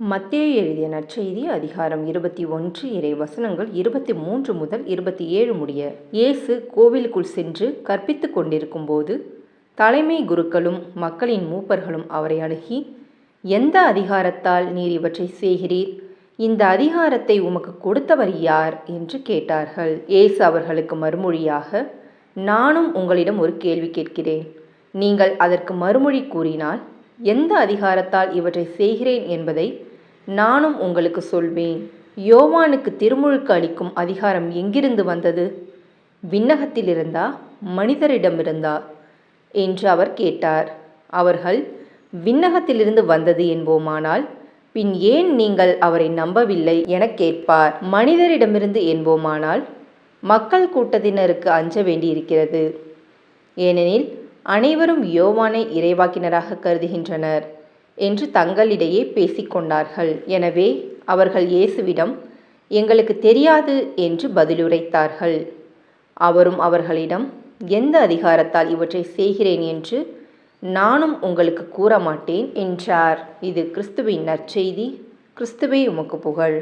மத்தேயு எழுதிய நற்செய்தி அதிகாரம் 21 இறை வசனங்கள் 23 முதல் 27 முடிய. இயேசு கோவிலுக்குள் சென்று கற்பித்து கொண்டிருக்கும் போது தலைமை குருக்களும் மக்களின் மூப்பர்களும் அவரை அணுகி, எந்த அதிகாரத்தால் நீர் இவற்றை செய்கிறீர்? இந்த அதிகாரத்தை உமக்கு கொடுத்தவர் யார் என்று கேட்டார்கள். இயேசு அவர்களுக்கு மறுமொழியாக, நானும் உங்களிடம் ஒரு கேள்வி கேட்கிறேன். நீங்கள் அதற்கு மறுமொழி கூறினால், எந்த அதிகாரத்தால் இவற்றை செய்கிறேன் என்பதை நானும் உங்களுக்கு சொல்வேன். யோவானுக்கு திருமுழுக்கு அளிக்கும் அதிகாரம் எங்கிருந்து வந்தது? விண்ணகத்திலிருந்தா மனிதரிடமிருந்தா என்று அவர் கேட்டார். அவர்கள், விண்ணகத்திலிருந்து வந்தது என்போமானால் பின் ஏன் நீங்கள் அவரை நம்பவில்லை எனக் கேட்பார். மனிதரிடமிருந்து என்போமானால் மக்கள் கூட்டத்தினருக்கு அஞ்ச வேண்டியிருக்கிறது. ஏனெனில் அனைவரும் யோவானை இறைவாக்கினராக கருதுகின்றனர் என்று தங்களிடையே பேசிக்கொண்டார்கள். எனவே அவர்கள் இயேசுவிடம், எங்களுக்கு தெரியாது என்று பதிலுரைத்தார்கள். அவரும் அவர்களிடம், எந்த அதிகாரத்தால் இவற்றை செய்கிறேன் என்று நானும் உங்களுக்கு கூற மாட்டேன் என்றார். இது கிறிஸ்துவின் நற்செய்தி. கிறிஸ்துவே உமக்கு புகழ்.